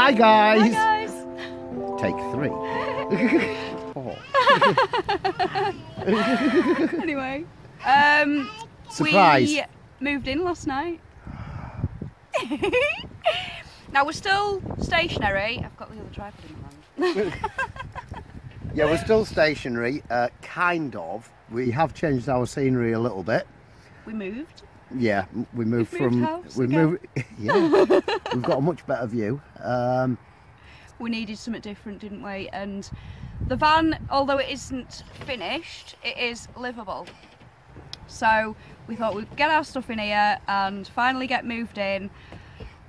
Hi guys. Hi guys. Take 3. 4. Anyway, Surprise. we moved in last night. Now we're still stationary. I've got the other tripod in my hand. Yeah, we're still stationary, kind of. We have changed our scenery a little bit. We moved. Yeah, we moved We've moved from. house We again. moved. Yeah, we've got a much better view. We needed something different, didn't we? And the van, although it isn't finished, it is livable. So we thought we'd get our stuff in here and finally get moved in.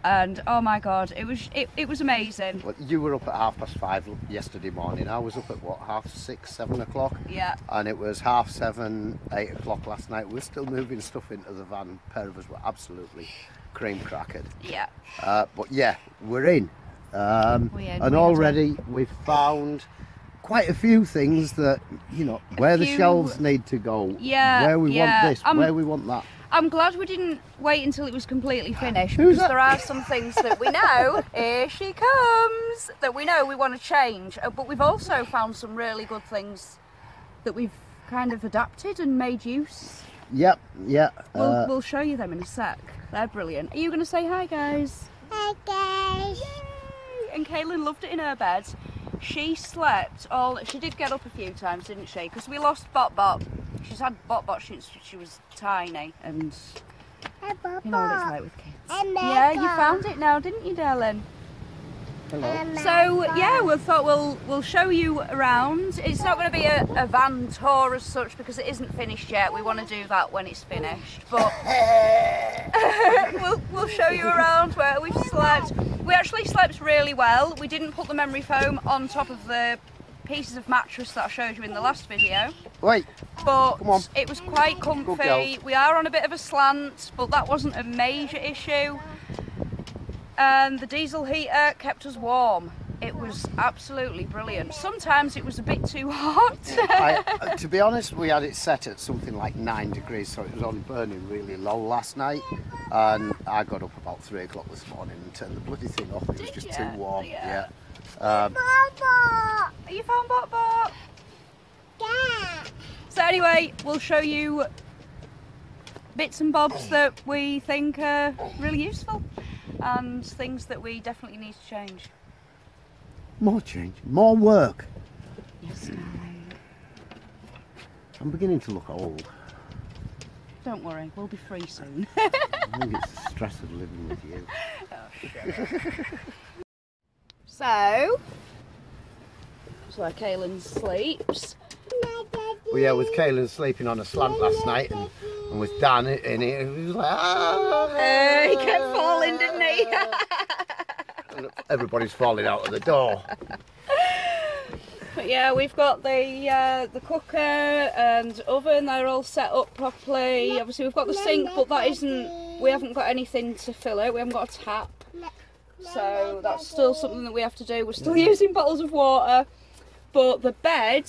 And oh my god, it was amazing. Well, you were up at 5:30 yesterday morning. I was up at what, 6:30, 7 o'clock? Yeah. And it was 7:30, 8 o'clock last night. We're still moving stuff into the van. A pair of us were absolutely cream crackered. Yeah. But yeah, we're in. in. And already we've found quite a few things that, you know, where the few- shelves need to go. Yeah, Where we yeah. want this, where we want that. I'm glad we didn't wait until it was completely finished, Who's because that? there are some things that we know, here she comes, that we know we want to change. But we've also found some really good things that we've kind of adapted and made use. Yep, yeah. We'll show you them in a sec. They're brilliant. Are you going to say hi, guys? Hi guys. Yay! And Kaylin loved it in her bed. She slept she did get up a few times, didn't she? Because we lost Bot Bot. She's had Bot Bot since she was tiny, and Hi, you know what it's like with kids. Hi, Yeah, you Mega. found it now, didn't you, darling? Hello. So yeah, we thought we'll show you around. It's not going to be a van tour as such because it isn't finished yet. We want to do that when it's finished, but we'll show you around where we've slept. We actually slept really well. We didn't put the memory foam on top of the pieces of mattress that I showed you in the last video, Wait, but Come on. it was quite Good comfy. girl. We are on a bit of a slant, but that wasn't a major issue. And the diesel heater kept us warm. It was absolutely brilliant. Sometimes it was a bit too hot. to be honest, we had it set at something like 9 degrees, so it was only burning really low last night. And I got up about 3 o'clock this morning and turned the bloody thing off. It was Did just ya? too warm. Yeah. Papa. You found Bot Bot? Yeah. So anyway, we'll show you bits and bobs that we think are really useful and things that we definitely need to change. More change, more work. Yes, darling. I'm beginning to look old. Don't worry, we'll be free soon. I think it's the stress of living with you. So where Kaylin sleeps. Well, yeah, with Kaylin sleeping on a slant last night and with Dan in it, he was like, ah! He kept falling, didn't he? And everybody's falling out of the door. But yeah, we've got the cooker and oven, they're all set up properly. Obviously we've got the sink, but that isn't, we haven't got anything to fill it, we haven't got a tap. So that's still something that we have to do. We're still using bottles of water. But the bed,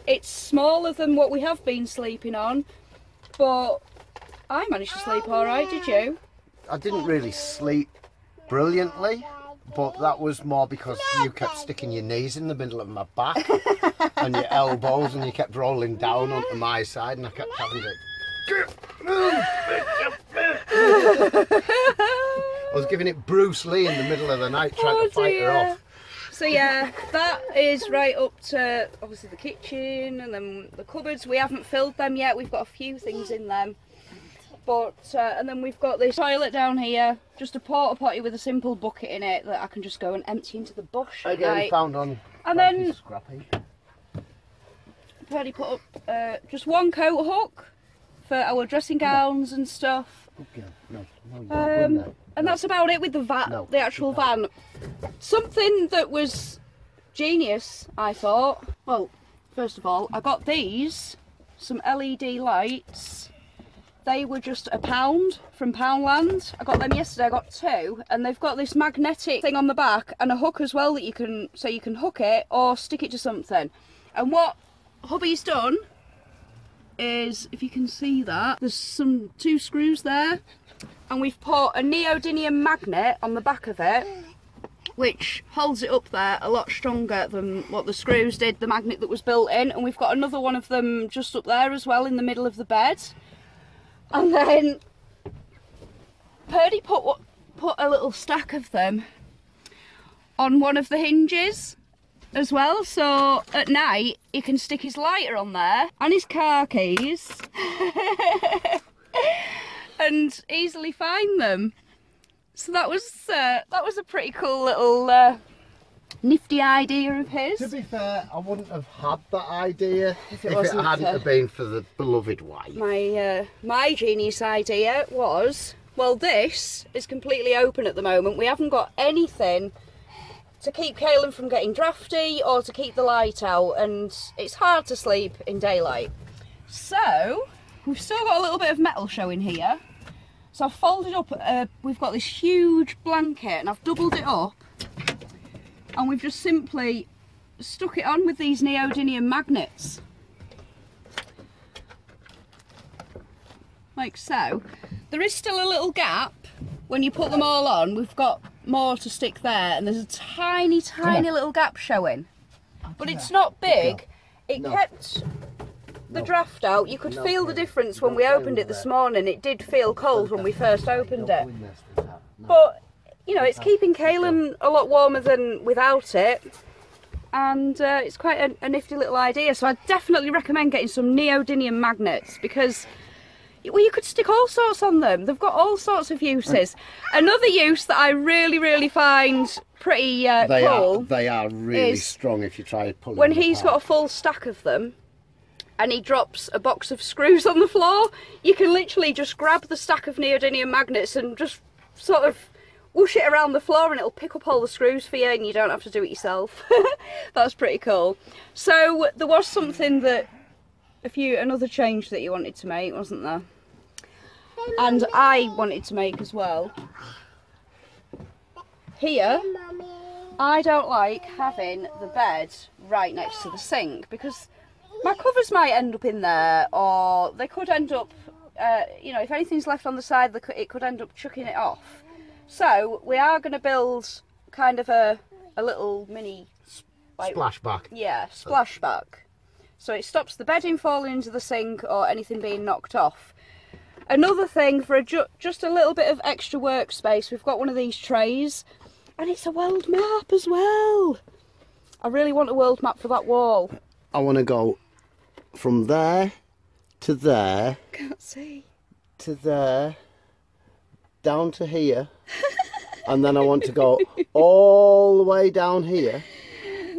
it's smaller than what we have been sleeping on. But I managed to sleep alright, did you? I didn't really sleep brilliantly, but that was more because you kept sticking your knees in the middle of my back and your elbows, and you kept rolling down onto my side, and I kept having to... I was giving it Bruce Lee in the middle of the night, trying to fight her off. So yeah, that is right up to obviously the kitchen and then the cupboards. We haven't filled them yet. We've got a few things in them. But and then we've got this toilet down here, just a porta potty with a simple bucket in it that I can just go and empty into the bush at Again, night. found on And then Scrappy. I've already put up just one coat hook for our dressing gowns and stuff. Good girl. No, you're not going there. And that's about it with the van, No, the actual van. Something that was genius, I thought. Well, first of all, I got these, some LED lights. They were just £1 from Poundland. I got them yesterday, I got 2, and they've got this magnetic thing on the back and a hook as well that you can hook it or stick it to something. And what hubby's done is, if you can see that, there's 2 screws there. And we've put a neodymium magnet on the back of it, which holds it up there a lot stronger than what the screws did, the magnet that was built in. And we've got another one of them just up there as well in the middle of the bed. And then Purdy put a little stack of them on one of the hinges as well, so at night he can stick his lighter on there and his car keys and easily find them. So that was a pretty cool little nifty idea of his. To be fair, I wouldn't have had that idea if it wasn't hadn't have been for the beloved wife. My genius idea was, well, this is completely open at the moment. We haven't got anything to keep Caelan from getting drafty or to keep the light out, and it's hard to sleep in daylight. So we've still got a little bit of metal showing here. So I've folded up, we've got this huge blanket and I've doubled it up, and we've just simply stuck it on with these neodymium magnets. Like so. There is still a little gap when you put them all on. We've got more to stick there, and there's a tiny little gap showing. But it's not big. It kept the draft out. You could feel the difference when we opened it this morning. It did feel cold when we first opened it. But, you know, it's keeping Caelan a lot warmer than without it. And it's quite a nifty little idea. So I definitely recommend getting some neodymium magnets, because, well, you could stick all sorts on them. They've got all sorts of uses. Another use that I really find pretty cool. They are really strong if you try pulling them when he's apart. got a full stack of them and he drops a box of screws on the floor, you can literally just grab the stack of neodymium magnets and just sort of whoosh it around the floor, and it'll pick up all the screws for you and you don't have to do it yourself. That's pretty cool. So there was something that another change that you wanted to make, wasn't there? And I wanted to make as well. Here, I don't like having the bed right next to the sink, because my covers might end up in there, or they could end up, you know, if anything's left on the side, it could end up chucking it off. So we are going to build kind of a little mini, like, splashback. Yeah, splashback. So it stops the bedding falling into the sink or anything being knocked off. Another thing for just a little bit of extra workspace, we've got one of these trays, and it's a world map as well. I really want a world map for that wall. I want to go from there to there. Can't see. To there, down to here, and then I want to go all the way down here.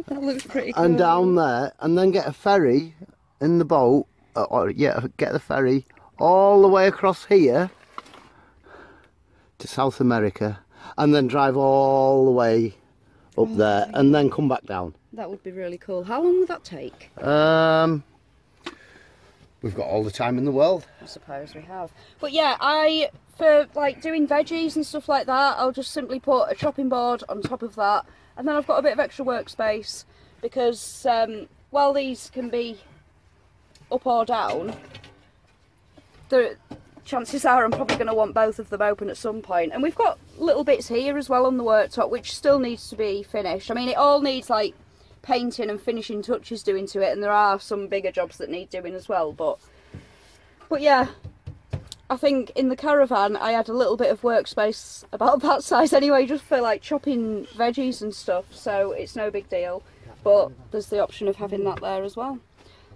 That looks pretty cool. And down there, and then get a ferry in the boat, get the ferry all the way across here to South America, and then drive all the way up there, and then come back down. That would be really cool. How long would that take? We've got all the time in the world. I suppose we have. But yeah, for like doing veggies and stuff like that, I'll just simply put a chopping board on top of that, and then I've got a bit of extra workspace, because while these can be up or down, the chances are I'm probably going to want both of them open at some point. And we've got little bits here as well on the worktop which still needs to be finished. I mean, it all needs like painting and finishing touches doing to it, and there are some bigger jobs that need doing as well, but yeah, I think in the caravan I had a little bit of workspace about that size anyway, just for like chopping veggies and stuff, so it's no big deal. But there's the option of having that there as well.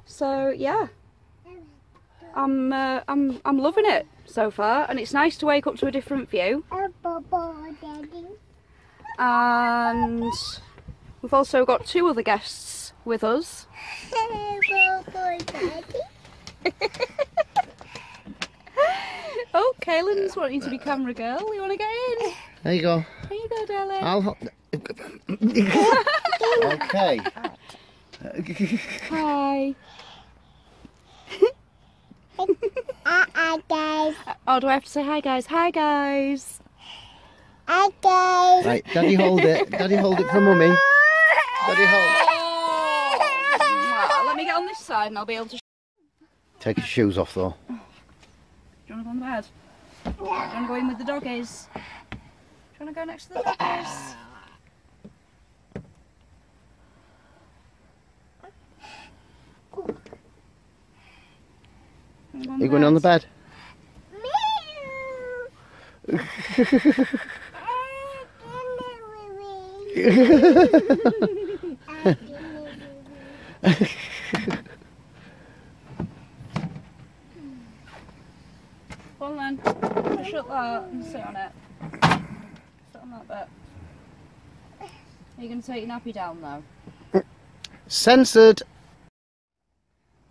So yeah, I'm loving it so far, and it's nice to wake up to a different view. And we've also got two other guests with us. Oh, Caelan's wanting to be camera girl. You want to get in? There you go. There you go, darling. I'll... Okay. Hi. Hi guys. Oh, do I have to say hi, guys? Hi, guys. Hi guys. Right, Daddy hold it. Daddy hold it for Mummy. Daddy hold. Oh. Let me get on this side and I'll be able to... Take your shoes off though. Do you want to go on the bed? Do you want to go in with the doggies? Do you want to go next to the doggies? going on the bed? Go on then. Shut that and sit on it. Sit on that bit. Are you going to take your nappy down though? Censored.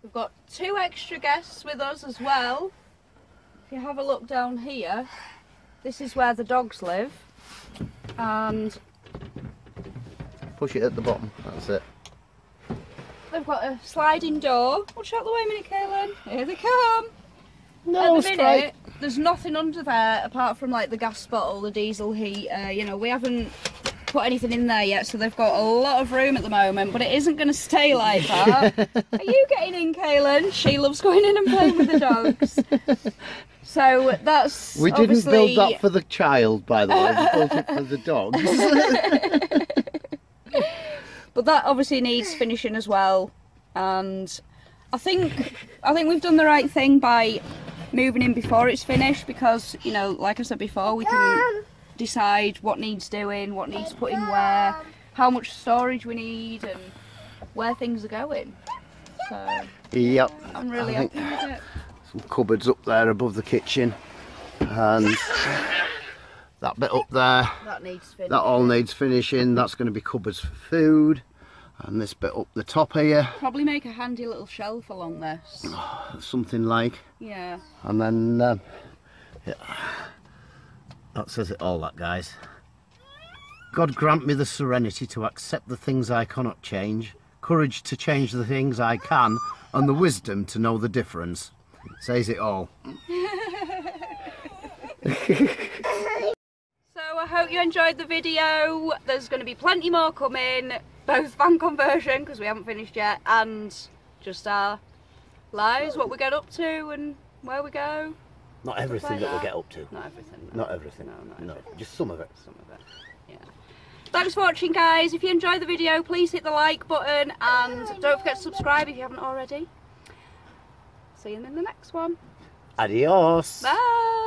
We've got 2 extra guests with us as well. If you have a look down here, this is where the dogs live. And Push it at the bottom, that's it. they've got a sliding door. Watch out the way a minute, Kaylin. Here they come. No, At the minute, there's nothing under there apart from like the gas bottle, the diesel heater. You know, we haven't put anything in there yet, so they've got a lot of room at the moment, but it isn't going to stay like that. Are you getting in, Kaylin? She loves going in and playing with the dogs. So that's We didn't obviously... build that for the child, by the way. We built it for the dogs. But that obviously needs finishing as well, and I think we've done the right thing by moving in before it's finished, because, you know, like I said before, we can decide what needs doing, what needs putting where, how much storage we need, and where things are going. So Yep. I'm really happy with it. Some cupboards up there above the kitchen, and that bit up there, That needs finishing. that all needs finishing. That's going to be cupboards for food, and this bit up the top here, Probably make a handy little shelf along this. something like, Yeah. and then yeah. That says it all, that, guys. God grant me the serenity to accept the things I cannot change, courage to change the things I can, and the wisdom to know the difference. Says it all. So I hope you enjoyed the video. There's going to be plenty more coming, both van conversion, because we haven't finished yet, and just our lives, what we get up to and where we go. Not everything that we'll get up to. Not everything. No. Not everything. No, not No, everything. just some of it. Some of it. Yeah. Thanks for watching, guys. If you enjoyed the video, please hit the like button, and don't forget to subscribe if you haven't already. See you in the next one. Adios. Bye.